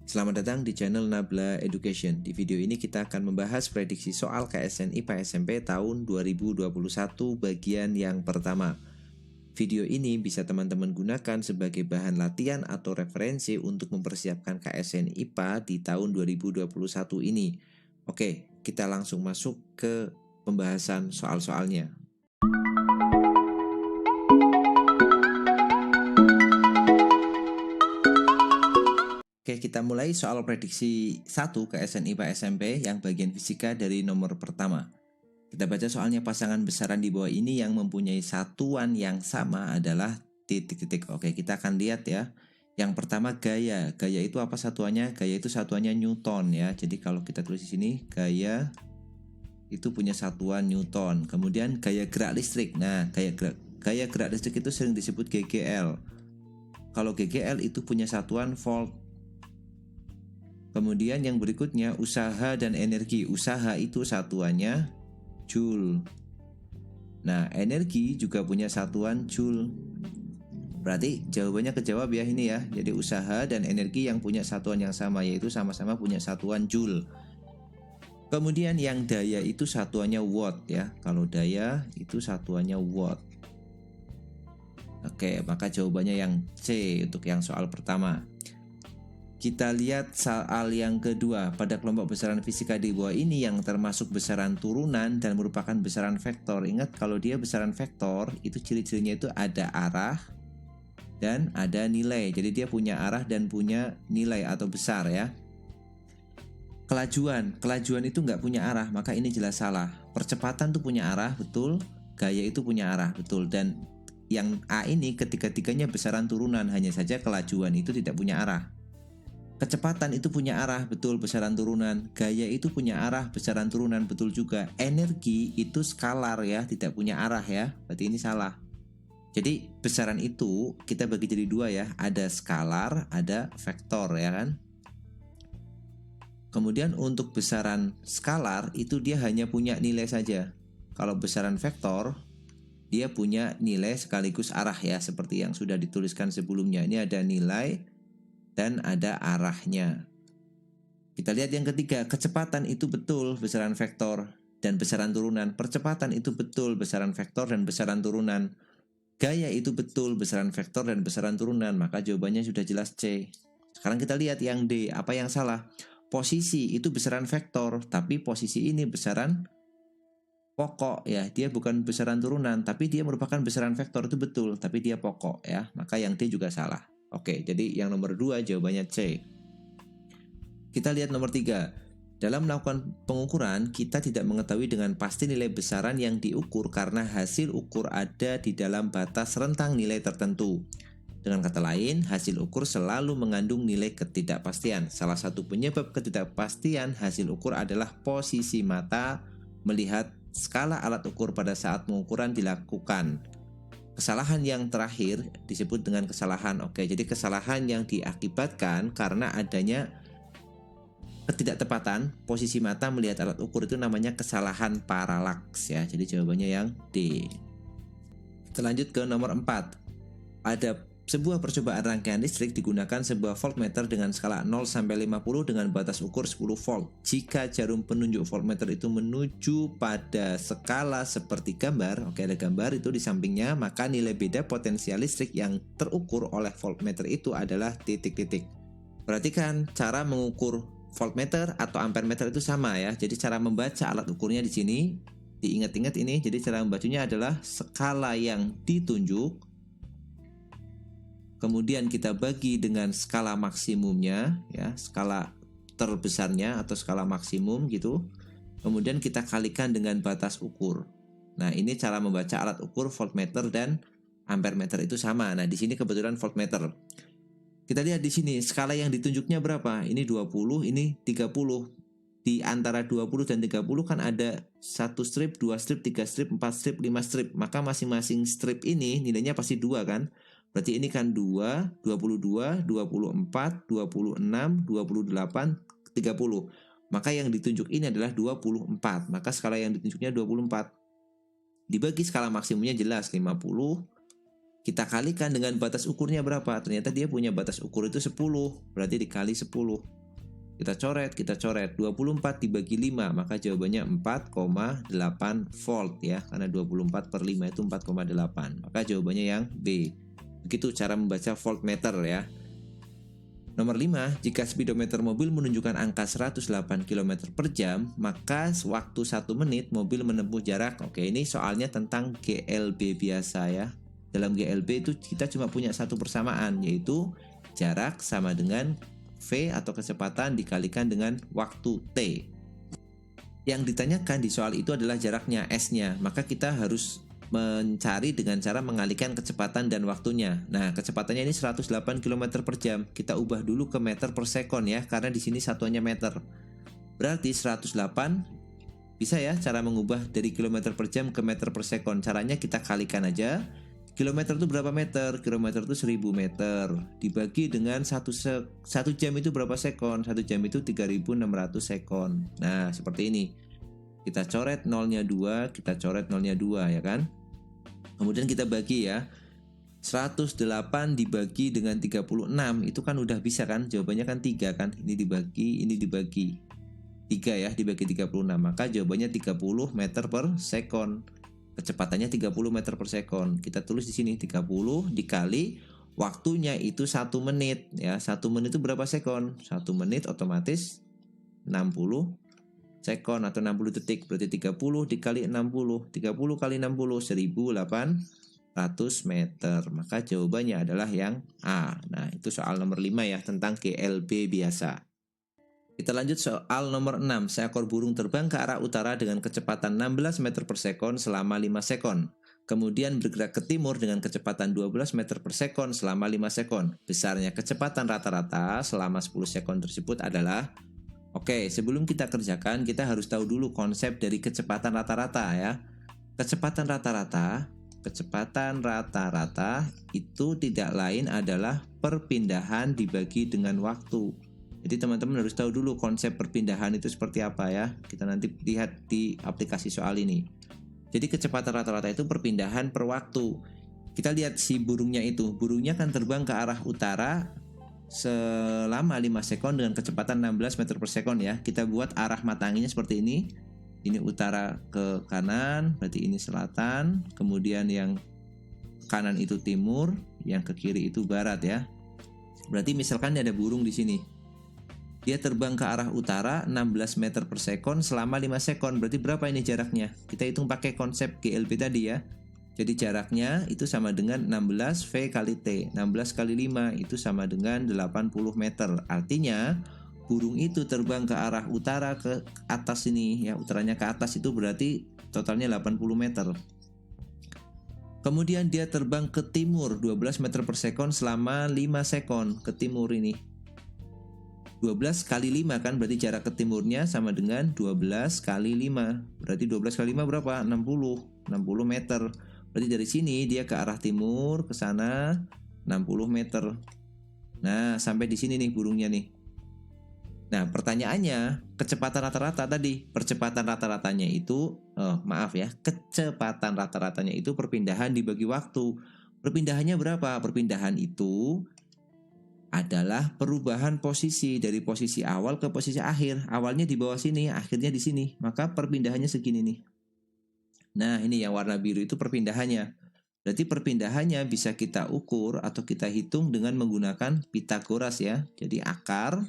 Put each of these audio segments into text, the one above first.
Selamat datang di channel Nabla Education. Di video ini kita akan membahas prediksi soal KSN IPA SMP tahun 2021 bagian yang pertama. Video ini bisa teman-teman gunakan sebagai bahan latihan atau referensi untuk mempersiapkan KSN IPA di tahun 2021 ini. Oke, kita langsung masuk ke pembahasan soal-soalnya. Oke, kita mulai soal prediksi 1 KSN IPA SMP yang bagian fisika dari nomor pertama. Kita baca soalnya. Pasangan besaran di bawah ini yang mempunyai satuan yang sama adalah titik-titik. Oke, kita akan lihat ya. Yang pertama gaya. Gaya itu apa satuannya? Gaya itu satuannya Newton ya. Jadi kalau kita tulis di sini, gaya itu punya satuan Newton. Kemudian gaya gerak listrik. Nah, gaya gerak listrik itu sering disebut GGL. Kalau GGL itu punya satuan volt. Kemudian yang berikutnya usaha dan energi. Usaha itu satuannya Joule. Nah, energi juga punya satuan Joule. Berarti jawabannya kejawab ya ini ya. Jadi usaha dan energi yang punya satuan yang sama, yaitu sama-sama punya satuan Joule. Kemudian yang daya itu satuannya watt ya. Kalau daya itu satuannya watt. Oke, maka jawabannya yang C untuk yang soal pertama. Kita lihat soal yang kedua. Pada kelompok besaran fisika di bawah ini yang termasuk besaran turunan dan merupakan besaran vektor. Ingat kalau dia besaran vektor, itu ciri-cirinya itu ada arah dan ada nilai. Jadi dia punya arah dan punya nilai atau besar ya. Kelajuan itu nggak punya arah, maka ini jelas salah. Percepatan tuh punya arah, betul. Gaya itu punya arah, betul. Dan yang A ini ketiga-tiganya besaran turunan, hanya saja kelajuan itu tidak punya arah. Kecepatan itu punya arah, betul, besaran turunan. Gaya itu punya arah, besaran turunan, betul juga. Energi itu skalar ya, tidak punya arah ya. Berarti ini salah. Jadi besaran itu kita bagi jadi dua ya. Ada skalar, ada vektor ya kan. Kemudian untuk besaran skalar itu dia hanya punya nilai saja. Kalau besaran vektor dia punya nilai sekaligus arah ya, seperti yang sudah dituliskan sebelumnya. Ini ada nilai dan ada arahnya. Kita lihat yang ketiga, kecepatan itu betul besaran vektor dan besaran turunan. Percepatan itu betul besaran vektor dan besaran turunan. Gaya itu betul besaran vektor dan besaran turunan. Maka jawabannya sudah jelas C. Sekarang kita lihat yang D, apa yang salah? Posisi itu besaran vektor, tapi posisi ini besaran pokok ya. Dia bukan besaran turunan, tapi dia merupakan besaran vektor, itu betul, tapi dia pokok ya. Maka yang D juga salah. Oke, jadi yang nomor 2 jawabannya C. Kita lihat nomor 3. Dalam melakukan pengukuran, kita tidak mengetahui dengan pasti nilai besaran yang diukur karena hasil ukur ada di dalam batas rentang nilai tertentu. Dengan kata lain, hasil ukur selalu mengandung nilai ketidakpastian. Salah satu penyebab ketidakpastian hasil ukur adalah posisi mata melihat skala alat ukur pada saat pengukuran dilakukan. Kesalahan yang terakhir disebut dengan kesalahan. Oke, jadi kesalahan yang diakibatkan karena adanya ketidaktepatan posisi mata melihat alat ukur itu namanya kesalahan paralaks ya. Jadi jawabannya yang D. Kita lanjut ke nomor 4. Ada sebuah percobaan rangkaian listrik digunakan sebuah voltmeter dengan skala 0 sampai 50 dengan batas ukur 10 volt. Jika jarum penunjuk voltmeter itu menuju pada skala seperti gambar, oke ada gambar itu di sampingnya, maka nilai beda potensial listrik yang terukur oleh voltmeter itu adalah titik-titik. Perhatikan cara mengukur voltmeter atau ampermeter itu sama ya. Jadi cara membaca alat ukurnya di sini, diingat-ingat ini. Jadi cara membacanya adalah skala yang ditunjuk, kemudian kita bagi dengan skala maksimumnya ya, skala terbesarnya atau skala maksimum gitu. Kemudian kita kalikan dengan batas ukur. Nah, ini cara membaca alat ukur voltmeter dan ampermeter itu sama. Nah, di sini kebetulan voltmeter. Kita lihat di sini skala yang ditunjuknya berapa? Ini 20, ini 30. Di antara 20 dan 30 kan ada 1 strip, 2 strip, 3 strip, 4 strip, 5 strip. Maka masing-masing strip ini nilainya pasti 2 kan? Berarti ini kan 2, 22, 24, 26, 28, 30. Maka yang ditunjuk ini adalah 24. Maka skala yang ditunjuknya 24. Dibagi skala maksimumnya jelas 50. Kita kalikan dengan batas ukurnya berapa? Ternyata dia punya batas ukur itu 10. Berarti dikali 10. Kita coret, 24 dibagi 5, maka jawabannya 4,8 volt ya. Karena 24 per 5 itu 4,8. Maka jawabannya yang B. Begitu cara membaca voltmeter ya. Nomor 5, jika speedometer mobil menunjukkan angka 108 km per jam, maka waktu 1 menit mobil menempuh jarak. Oke, ini soalnya tentang GLB biasa ya. Dalam GLB itu kita cuma punya satu persamaan, yaitu jarak sama dengan V atau kecepatan dikalikan dengan waktu T. Yang ditanyakan di soal itu adalah jaraknya, S-nya. Maka kita harus mencari dengan cara mengalihkan kecepatan dan waktunya. Nah, kecepatannya ini 108 km per jam. Kita ubah dulu ke meter per sekon ya, karena di sini satuannya meter. Berarti 108 bisa ya cara mengubah dari kilometer per jam ke meter per sekon. Caranya kita kalikan aja. Kilometer itu berapa meter? Kilometer itu 1000 meter. Dibagi dengan 1 jam itu berapa sekon? 1 jam itu 3600 sekon. Nah, seperti ini. Kita coret nolnya 2, kita coret nolnya 2 ya kan? Kemudian kita bagi ya. 108 dibagi dengan 36 itu kan udah bisa kan? Jawabannya kan 3 kan? Ini dibagi 3 ya, dibagi 36. Maka jawabannya 30 meter per sekon. Kecepatannya 30 meter per sekon. Kita tulis di sini 30 dikali waktunya itu 1 menit ya. 1 menit itu berapa sekon? 1 menit otomatis 60 sekon atau 60 detik. Berarti 30 dikali 60. 30 kali 60 1800 meter. Maka jawabannya adalah yang A. Nah, itu soal nomor 5 ya, tentang GLB biasa. Kita lanjut soal nomor 6. Seekor burung terbang ke arah utara dengan kecepatan 16 meter per sekon selama 5 sekon. Kemudian bergerak ke timur dengan kecepatan 12 meter per sekon selama 5 sekon. Besarnya kecepatan rata-rata selama 10 sekon tersebut adalah... Oke, sebelum kita kerjakan, kita harus tahu dulu konsep dari kecepatan rata-rata ya. Kecepatan rata-rata itu tidak lain adalah perpindahan dibagi dengan waktu. Jadi teman-teman harus tahu dulu konsep perpindahan itu seperti apa ya. Kita nanti lihat di aplikasi soal ini. Jadi kecepatan rata-rata itu perpindahan per waktu. Kita lihat si burungnya itu. Burungnya kan terbang ke arah utara selama 5 sekon dengan kecepatan 16 meter per sekon ya. Kita buat arah mata anginnya seperti ini. Ini utara ke kanan, berarti ini selatan. Kemudian yang kanan itu timur, yang ke kiri itu barat ya. Berarti misalkan ada burung di sini. Dia terbang ke arah utara 16 meter per sekon selama 5 sekon. Berarti berapa ini jaraknya? Kita hitung pakai konsep GLB tadi ya. Jadi jaraknya itu sama dengan 16 V kali T. 16 kali 5 itu sama dengan 80 meter. Artinya burung itu terbang ke arah utara ke atas ini ya. Utaranya ke atas itu berarti totalnya 80 meter. Kemudian dia terbang ke timur 12 meter per sekon selama 5 sekon. Ke timur ini 12 kali 5 kan, berarti jarak ke timurnya sama dengan 12 kali 5. Berarti 12 kali 5 berapa? 60 meter. Berarti dari sini dia ke arah timur ke sana 60 meter. Nah, sampai di sini nih burungnya nih. Nah, pertanyaannya, kecepatan rata-rata tadi, kecepatan rata-ratanya itu kecepatan rata-ratanya itu perpindahan dibagi waktu. Perpindahannya berapa? Perpindahan itu adalah perubahan posisi dari posisi awal ke posisi akhir. Awalnya di bawah sini, akhirnya di sini. Maka perpindahannya segini nih. Nah, ini yang warna biru itu perpindahannya. Berarti perpindahannya bisa kita ukur atau kita hitung dengan menggunakan Pitagoras ya. Jadi akar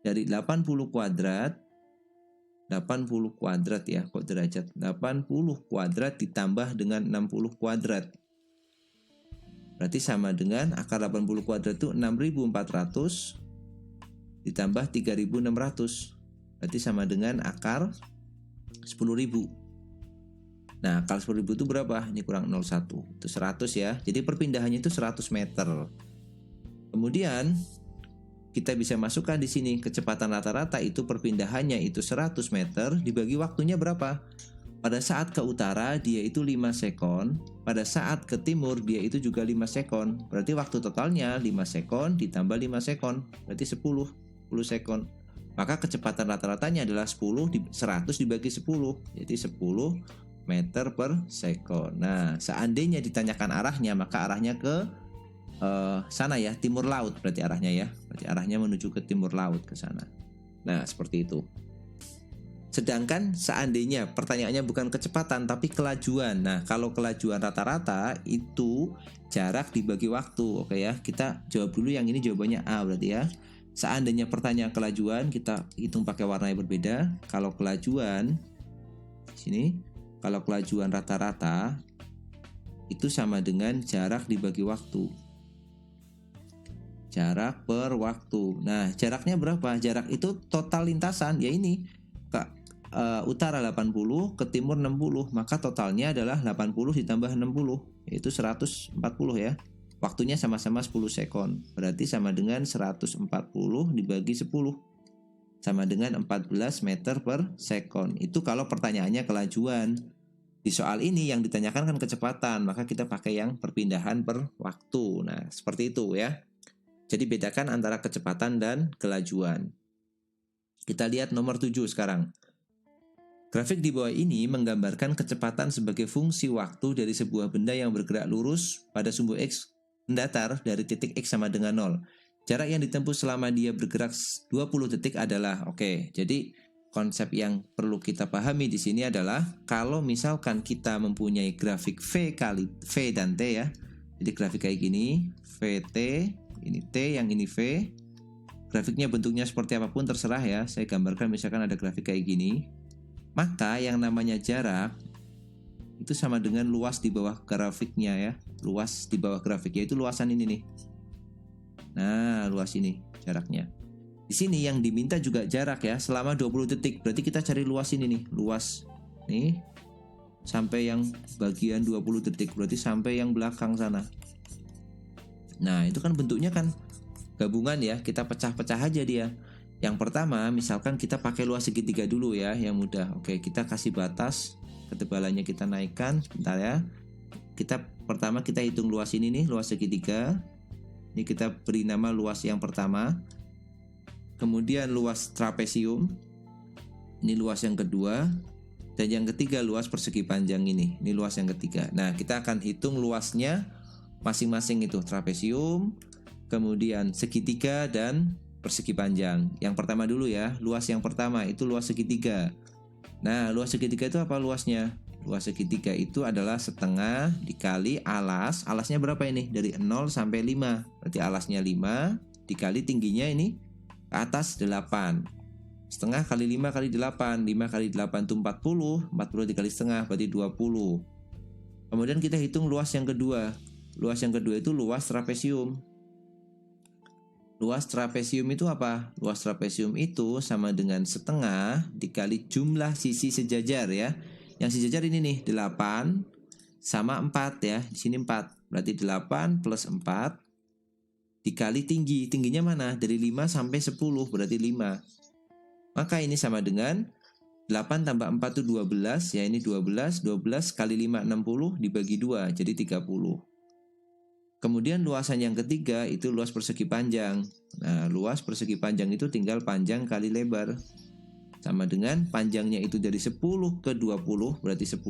dari 80 kuadrat ya, kok derajat. 80 kuadrat ditambah dengan 60 kuadrat. Berarti sama dengan akar 80 kuadrat itu 6400 ditambah 3600. Berarti sama dengan akar 10.000. Nah, akar 10.000 itu berapa? Ini kurang 01. Itu 100 ya. Jadi perpindahannya itu 100 meter. Kemudian kita bisa masukkan di sini kecepatan rata-rata itu perpindahannya itu 100 meter dibagi waktunya berapa? Pada saat ke utara dia itu 5 sekon, pada saat ke timur dia itu juga 5 sekon. Berarti waktu totalnya 5 sekon ditambah 5 sekon, berarti 10 sekon. Maka kecepatan rata-ratanya adalah 100 dibagi 10, jadi 10 meter per sekon. Nah, seandainya ditanyakan arahnya, maka arahnya ke sana ya, timur laut berarti arahnya ya. Berarti arahnya menuju ke timur laut ke sana. Nah, seperti itu. Sedangkan seandainya pertanyaannya bukan kecepatan tapi kelajuan. Nah, kalau kelajuan rata-rata itu jarak dibagi waktu. Oke ya, kita jawab dulu yang ini jawabannya A berarti ya. Seandainya pertanyaan kelajuan, kita hitung pakai warna yang berbeda. Kalau kelajuan di sini, kalau kelajuan rata-rata itu sama dengan jarak dibagi waktu. Jarak per waktu. Nah, jaraknya berapa? Jarak itu total lintasan, ya ini. Utara 80 ke timur 60, maka totalnya adalah 80 ditambah 60, yaitu 140 ya. Waktunya sama-sama 10 sekon, berarti sama dengan 140 dibagi 10, sama dengan 14 meter per sekon. Itu kalau pertanyaannya kelajuan. Di soal ini yang ditanyakan kan kecepatan, maka kita pakai yang perpindahan per waktu. Nah, seperti itu ya. Jadi bedakan antara kecepatan dan kelajuan. Kita lihat nomor 7 sekarang. Grafik di bawah ini menggambarkan kecepatan sebagai fungsi waktu dari sebuah benda yang bergerak lurus pada sumbu X mendatar dari titik X sama dengan 0. Jarak yang ditempuh selama dia bergerak 20 detik adalah, oke, jadi konsep yang perlu kita pahami di sini adalah kalau misalkan kita mempunyai grafik V kali V dan T ya. Jadi grafik kayak gini, VT, ini T, yang ini V. Grafiknya bentuknya seperti apapun terserah ya. Saya gambarkan misalkan ada grafik kayak gini. Maka yang namanya jarak itu sama dengan luas di bawah grafiknya ya. Luas di bawah grafiknya itu luasan ini nih. Nah, luas ini jaraknya. Di sini yang diminta juga jarak ya, selama 20 detik. Berarti kita cari luas ini nih, luas nih sampai yang bagian 20 detik, berarti sampai yang belakang sana. Nah, itu kan bentuknya kan gabungan ya, kita pecah-pecah aja dia. Yang pertama, misalkan kita pakai luas segitiga dulu ya, yang mudah. Oke, kita kasih batas, ketebalannya kita naikkan, sebentar ya. Pertama kita hitung luas ini nih, luas segitiga. Ini kita beri nama luas yang pertama. Kemudian luas trapesium. Ini luas yang kedua. Dan yang ketiga luas persegi panjang ini. Ini luas yang ketiga. Nah, kita akan hitung luasnya masing-masing itu, trapesium, kemudian segitiga dan persegi panjang. Yang pertama dulu ya, luas yang pertama itu luas segitiga. Nah, luas segitiga itu apa luasnya? Luas segitiga itu adalah setengah dikali alas. Alasnya berapa ini? Dari 0 sampai 5. Berarti alasnya 5 dikali tingginya ini ke atas 8. Setengah kali 5 kali 8. 5 kali 8 itu 40. 40 dikali setengah berarti 20. Kemudian kita hitung luas yang kedua. Luas yang kedua itu luas trapesium. Luas trapesium itu apa? Luas trapesium itu sama dengan setengah dikali jumlah sisi sejajar ya. Yang sejajar ini nih 8 sama 4 ya. Di sini 4. Berarti 8 plus 4 dikali tinggi. Tingginya mana? Dari 5 sampai 10 berarti 5. Maka ini sama dengan 8 tambah 4 itu 12 ya, ini 12. 12 kali 5 60 dibagi 2 jadi 30. Kemudian luasan yang ketiga itu luas persegi panjang. Nah, luas persegi panjang itu tinggal panjang kali lebar. Sama dengan panjangnya itu dari 10 ke 20 berarti 10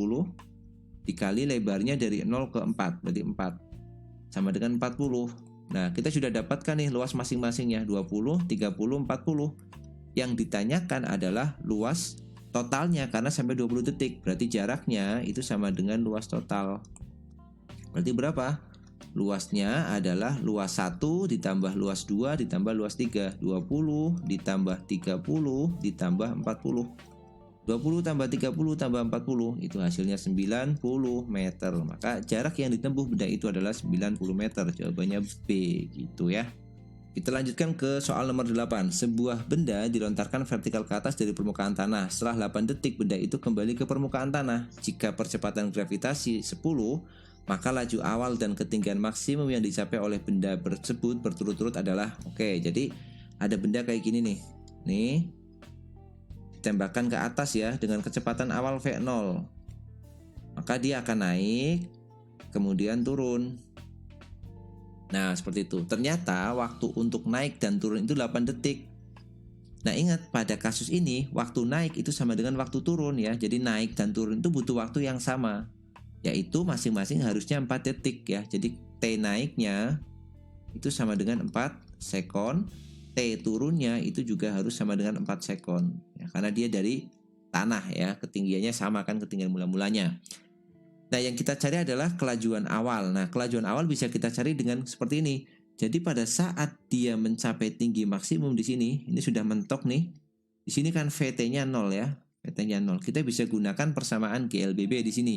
dikali lebarnya dari 0 ke 4 berarti 4. Sama dengan 40. Nah, kita sudah dapatkan nih luas masing-masingnya 20, 30, 40. Yang ditanyakan adalah luas totalnya karena sampai 20 detik. Berarti jaraknya itu sama dengan luas total. Berarti berapa? Luasnya adalah luas 1 ditambah luas 2 ditambah luas 3. 20 ditambah 30 ditambah 40. 20 tambah 30 tambah 40 itu hasilnya 90 meter. Maka jarak yang ditempuh benda itu adalah 90 meter. Jawabannya B gitu ya. Kita lanjutkan ke soal nomor 8. Sebuah benda dilontarkan vertikal ke atas dari permukaan tanah. Setelah 8 detik benda itu kembali ke permukaan tanah. Jika percepatan gravitasi 10, maka laju awal dan ketinggian maksimum yang dicapai oleh benda tersebut berturut-turut adalah, oke, jadi ada benda kayak gini nih. Nih, ditembakkan ke atas ya dengan kecepatan awal V0. Maka dia akan naik, kemudian turun. Nah, seperti itu. Ternyata waktu untuk naik dan turun itu 8 detik. Nah, ingat pada kasus ini waktu naik itu sama dengan waktu turun ya. Jadi naik dan turun itu butuh waktu yang sama, yaitu masing-masing harusnya 4 detik ya. Jadi T naiknya itu sama dengan 4 sekon, T turunnya itu juga harus sama dengan 4 sekon ya, karena dia dari tanah ya, ketinggiannya sama kan ketinggian mula-mulanya. Nah, yang kita cari adalah kelajuan awal. Nah, kelajuan awal bisa kita cari dengan seperti ini. Jadi pada saat dia mencapai tinggi maksimum di sini, ini sudah mentok nih. Di sini kan VT-nya 0 ya. VT-nya 0. Kita bisa gunakan persamaan GLBB di sini.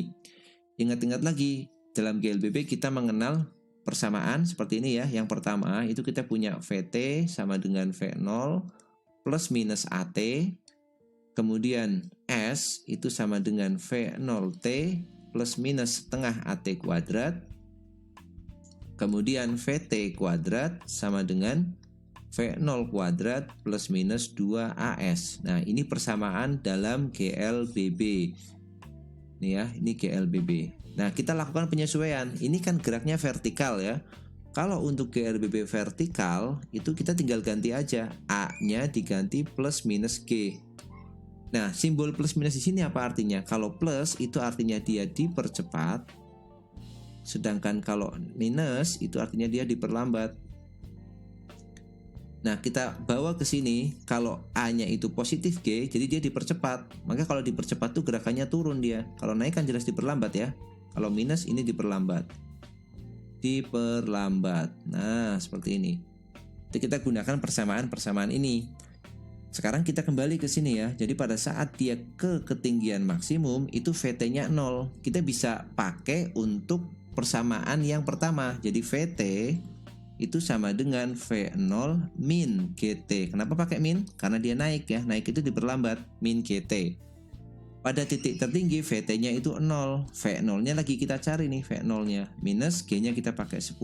Ingat-ingat lagi, dalam GLBB kita mengenal persamaan seperti ini ya. Yang pertama, itu kita punya VT sama dengan V0 plus minus AT. Kemudian S itu sama dengan V0T plus minus setengah AT kuadrat. Kemudian VT kuadrat sama dengan V0 kuadrat plus minus 2AS. Nah, ini persamaan dalam GLBB. Ini ya, ini GLBB. Nah, kita lakukan penyesuaian. Ini kan geraknya vertikal ya. Kalau untuk GLBB vertikal, itu kita tinggal ganti aja. A-nya diganti plus minus G. Nah, simbol plus minus di sini apa artinya? Kalau plus itu artinya dia dipercepat, sedangkan kalau minus itu artinya dia diperlambat. Nah, kita bawa ke sini, kalau A-nya itu positif G, jadi dia dipercepat. Maka kalau dipercepat tuh gerakannya turun dia. Kalau naik kan jelas diperlambat ya. Kalau minus ini diperlambat. Diperlambat. Nah, seperti ini. Jadi kita gunakan persamaan ini. Sekarang kita kembali ke sini ya. Jadi pada saat dia ke ketinggian maksimum itu VT-nya 0. Kita bisa pakai untuk persamaan yang pertama. Jadi VT itu sama dengan V0 min GT. Kenapa pakai min? Karena dia naik ya. Naik itu diperlambat, min GT. Pada titik tertinggi VT-nya itu 0. V0-nya lagi kita cari nih, V0-nya. Minus G-nya kita pakai 10.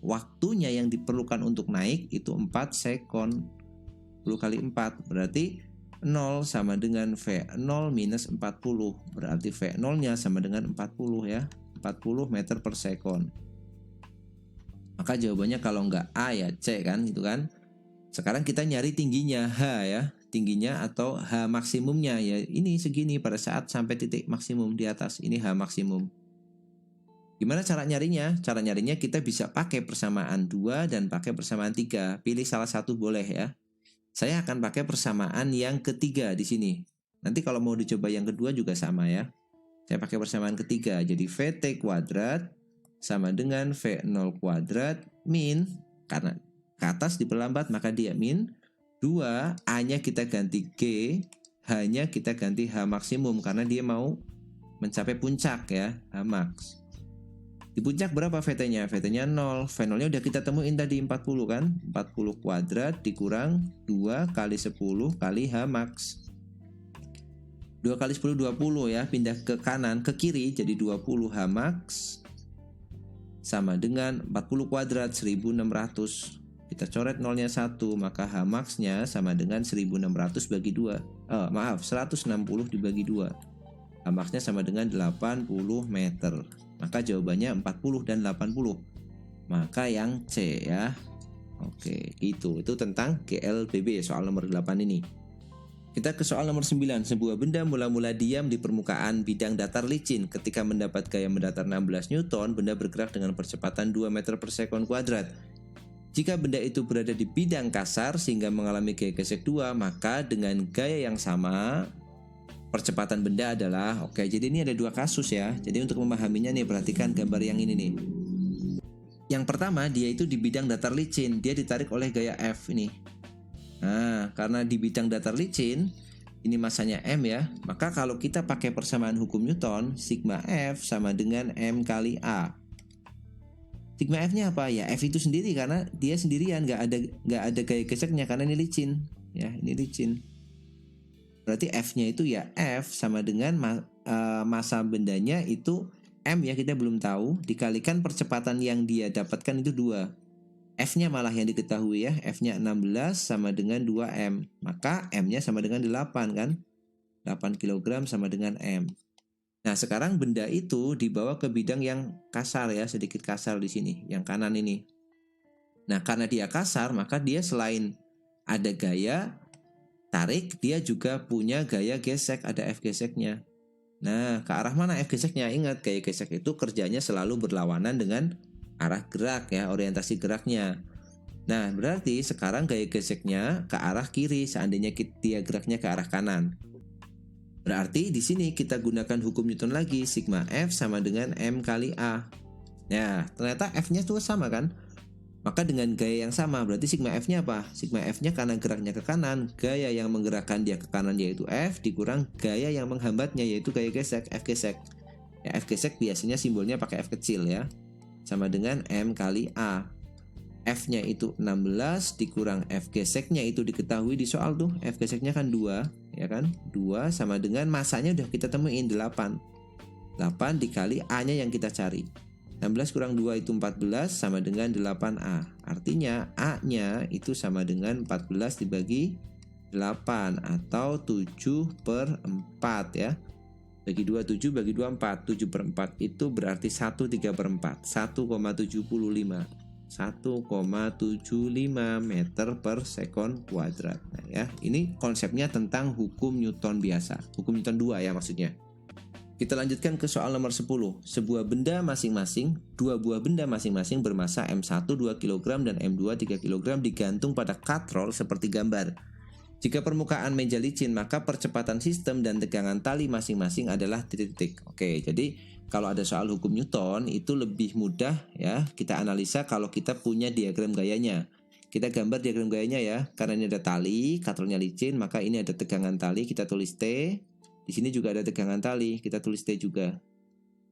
Waktunya yang diperlukan untuk naik itu 4 sekon. 10 kali 4 berarti 0 sama dengan V0 minus 40. Berarti V0-nya sama dengan 40 ya. 40 meter per sekon. Maka jawabannya kalau nggak A ya C kan, gitu kan. Sekarang kita nyari tingginya H ya. Tingginya atau H maksimumnya ya. Ini segini pada saat sampai titik maksimum di atas. Ini H maksimum. Gimana cara nyarinya? Cara nyarinya kita bisa pakai persamaan 2 dan pakai persamaan 3. Pilih salah satu boleh ya. Saya akan pakai persamaan yang ketiga di sini. Nanti kalau mau dicoba yang kedua juga sama ya. Saya pakai persamaan ketiga. Jadi VT kuadrat sama dengan V0 kuadrat min, karena ke atas diperlambat maka dia min. 2, A-nya kita ganti G, H-nya kita ganti H maksimum karena dia mau mencapai puncak ya, H max. Di puncak berapa VT-nya? VT-nya 0. V0-nya udah kita temuin tadi 40 kan? 40 kuadrat dikurang 2 kali 10 kali H max. 2 kali 10 20 ya. Pindah ke kanan, ke kiri jadi 20 H max sama dengan 40 kuadrat 1600. Kita coret nolnya 1, maka H max-nya sama dengan 1600 bagi 2. 160 dibagi 2. H max-nya sama dengan 80 meter. Maka jawabannya 40 dan 80. Maka yang C ya. Oke, gitu. Itu tentang GLBB soal nomor 8 ini. Kita ke soal nomor 9. Sebuah benda mula-mula diam di permukaan bidang datar licin. Ketika mendapat gaya mendatar 16 Newton, benda bergerak dengan percepatan 2 meter per sekon kuadrat. Jika benda itu berada di bidang kasar sehingga mengalami gaya gesek 2, maka dengan gaya yang sama percepatan benda adalah, oke, jadi ini ada dua kasus ya. Jadi untuk memahaminya nih, perhatikan gambar yang ini nih. Yang pertama, dia itu di bidang datar licin, dia ditarik oleh gaya F ini. Nah, karena di bidang datar licin, ini masanya M ya, maka kalau kita pakai persamaan hukum Newton, sigma F sama dengan M kali A. Sigma F-nya apa ya? F itu sendiri karena dia sendirian, nggak ada gaya geseknya karena ini licin, ya, ini licin. Berarti F-nya itu ya F sama dengan massa bendanya itu M ya, kita belum tahu, dikalikan percepatan yang dia dapatkan itu 2. F-nya malah yang diketahui ya, F-nya 16 sama dengan 2M. Maka M-nya sama dengan 8 kan? 8 kg sama dengan M. Nah, sekarang benda itu dibawa ke bidang yang kasar ya, sedikit kasar di sini, yang kanan ini. Nah, karena dia kasar, maka dia selain ada gaya tarik, dia juga punya gaya gesek, ada F geseknya. Nah, ke arah mana F geseknya? Ingat, gaya gesek itu kerjanya selalu berlawanan dengan arah gerak ya, orientasi geraknya. Nah, berarti sekarang gaya geseknya ke arah kiri seandainya dia geraknya ke arah kanan. Berarti di sini kita gunakan hukum Newton lagi, sigma F sama dengan M kali A. Ya, ternyata F-nya tuh sama kan? Maka dengan gaya yang sama, berarti sigma F-nya apa? Sigma F-nya karena geraknya ke kanan, gaya yang menggerakkan dia ke kanan yaitu F, dikurang gaya yang menghambatnya yaitu gaya gesek, F gesek. Ya, F gesek biasanya simbolnya pakai F kecil ya. Sama dengan M kali A. F-nya itu 16 dikurang F geseknya itu diketahui di soal tuh. F geseknya kan 2, ya kan? 2 sama dengan masanya udah kita temuin 8. 8 dikali A-nya yang kita cari. 16 kurang 2 itu 14 sama dengan 8A. Artinya A-nya itu sama dengan 14 dibagi 8 atau 7/4 ya. Bagi 2 7, bagi 2 4. 7/4 itu berarti 1/3/4, 1,75. 1,75 meter per sekon kuadrat. Nah ya, ini konsepnya tentang hukum Newton biasa. Hukum Newton 2 ya maksudnya. Kita lanjutkan ke soal nomor 10. Dua buah benda masing-masing bermasa M1 2 kg dan M2 3 kg digantung pada katrol seperti gambar. Jika permukaan meja licin, maka percepatan sistem dan tegangan tali masing-masing adalah titik-titik. Oke, jadi kalau ada soal hukum Newton itu lebih mudah ya kita analisa kalau kita punya diagram gayanya. Kita gambar diagram gayanya ya. Karena ini ada tali, katrolnya licin, maka ini ada tegangan tali, kita tulis T. Di sini juga ada tegangan tali, kita tulis T juga.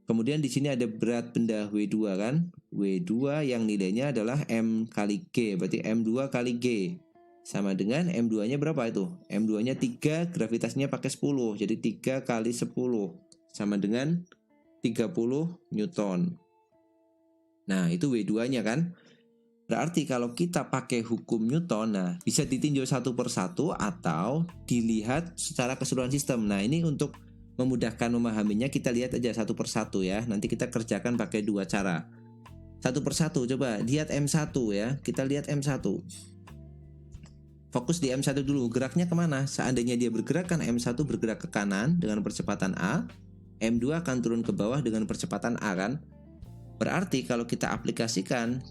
Kemudian di sini ada berat benda W2 kan? W2 yang nilainya adalah M kali G, berarti M2 kali G. Sama dengan M2-nya berapa itu? M2-nya 3, gravitasnya pakai 10. Jadi 3 kali 10 sama dengan 30 Newton. Nah, itu W2-nya kan? Berarti kalau kita pakai hukum Newton, nah bisa ditinjau satu per satu atau dilihat secara keseluruhan sistem. Nah, ini untuk memudahkan memahaminya kita lihat aja satu per satu ya. Nanti kita kerjakan pakai dua cara. Satu per satu, coba lihat M1 ya. Kita lihat M1. Fokus di M1 dulu, geraknya kemana? Seandainya dia bergerak kan M1 bergerak ke kanan dengan percepatan A, M2 akan turun ke bawah dengan percepatan A kan? Berarti kalau kita aplikasikan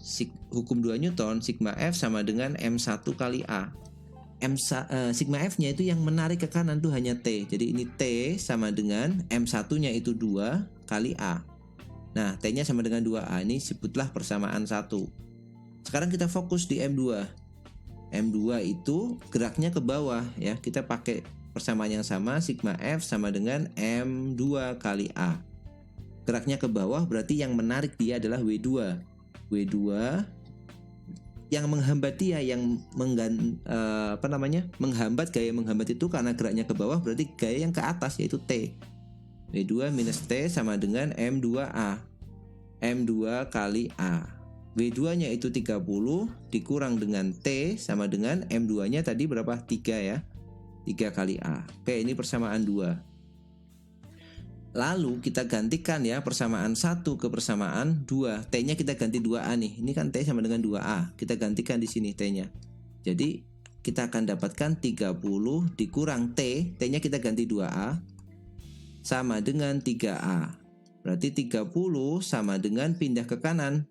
hukum 2 Newton, sigma F sama dengan M1 kali A. Sigma F-nya itu yang menarik ke kanan tuh hanya T. Jadi ini T sama dengan M1-nya itu 2 kali A. Nah, T-nya sama dengan 2A, ini sebutlah persamaan 1. Sekarang kita fokus di M2. M2 itu geraknya ke bawah ya. Kita pakai persamaan yang sama, sigma F sama dengan M2 kali A. Geraknya ke bawah berarti yang menarik dia adalah W2. W2 yang menghambat dia, yang menghambat, gaya menghambat itu karena geraknya ke bawah berarti gaya yang ke atas yaitu T. W2 minus T sama dengan M2A. M2 kali A. W2-nya itu 30 dikurang dengan T sama dengan M2-nya tadi berapa? 3 ya. 3 kali A. Oke, ini persamaan 2. Lalu kita gantikan ya persamaan 1 ke persamaan 2. T-nya kita ganti 2A nih. Ini kan T sama dengan 2A. Kita gantikan di sini T-nya. Jadi kita akan dapatkan 30 dikurang T. T-nya kita ganti 2A sama dengan 3A. Berarti 30 sama dengan pindah ke kanan.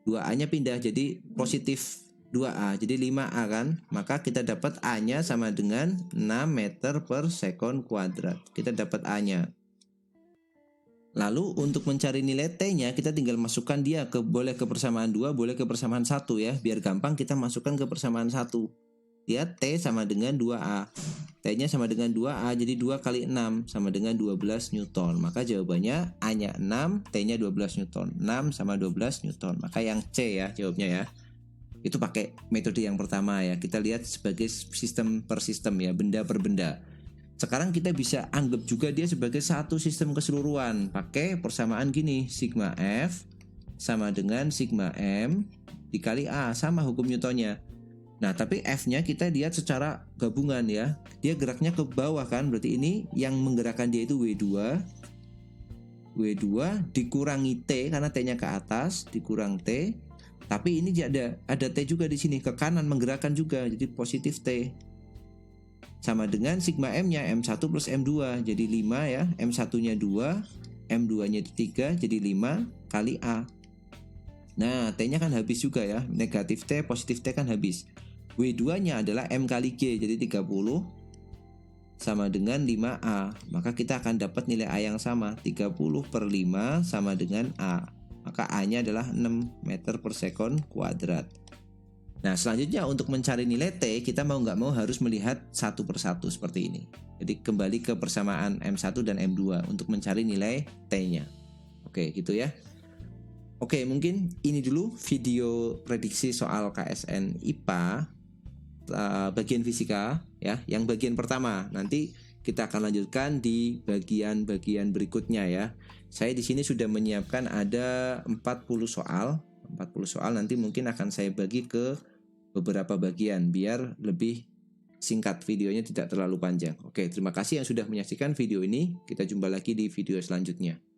2A-nya pindah jadi positif 2A, jadi 5A kan. Maka kita dapat A-nya sama dengan 6 meter per sekon kuadrat. Kita dapat A-nya. Lalu untuk mencari nilai T-nya kita tinggal masukkan dia boleh ke persamaan 2, boleh ke persamaan 1 ya. Biar gampang kita masukkan ke persamaan 1. Lihat T sama dengan 2A. T-nya sama dengan 2A, jadi 2 kali 6 sama dengan 12 Newton. Maka jawabannya A-nya 6, T-nya 12 Newton. 6 sama 12 Newton. Maka yang C ya jawabnya ya. Itu pakai metode yang pertama ya. Kita lihat sebagai sistem per sistem ya, benda per benda. Sekarang kita bisa anggap juga dia sebagai satu sistem keseluruhan. Pakai persamaan gini, sigma F sama dengan sigma M dikali A, sama hukum Newtonnya. Nah, tapi F-nya kita lihat secara gabungan ya. Dia geraknya ke bawah kan, berarti ini yang menggerakkan dia itu W2. W2 dikurangi T karena T-nya ke atas, dikurang T. Tapi ini ada T juga di sini, ke kanan menggerakkan juga, jadi positif T. Sama dengan sigma M-nya M1 plus M2, jadi 5 ya. M1-nya 2, M2-nya 3, jadi 5 kali A. Nah, T-nya kan habis juga ya. Negatif T, positif T kan habis. W2-nya adalah M kali G, jadi 30 sama dengan 5A. Maka kita akan dapat nilai A yang sama. 30 per 5 sama dengan A. Maka A-nya adalah 6 meter per sekon kuadrat. Nah, selanjutnya untuk mencari nilai T, kita mau nggak mau harus melihat satu per satu seperti ini. Jadi kembali ke persamaan M1 dan M2 untuk mencari nilai T-nya. Oke, gitu ya. Oke, mungkin ini dulu video prediksi soal KSN IPA bagian fisika ya. Yang bagian pertama, nanti kita akan lanjutkan di bagian-bagian berikutnya ya. Saya di sini sudah menyiapkan ada 40 soal. 40 soal nanti mungkin akan saya bagi ke beberapa bagian biar lebih singkat videonya, tidak terlalu panjang. Oke, terima kasih yang sudah menyaksikan video ini. Kita jumpa lagi di video selanjutnya.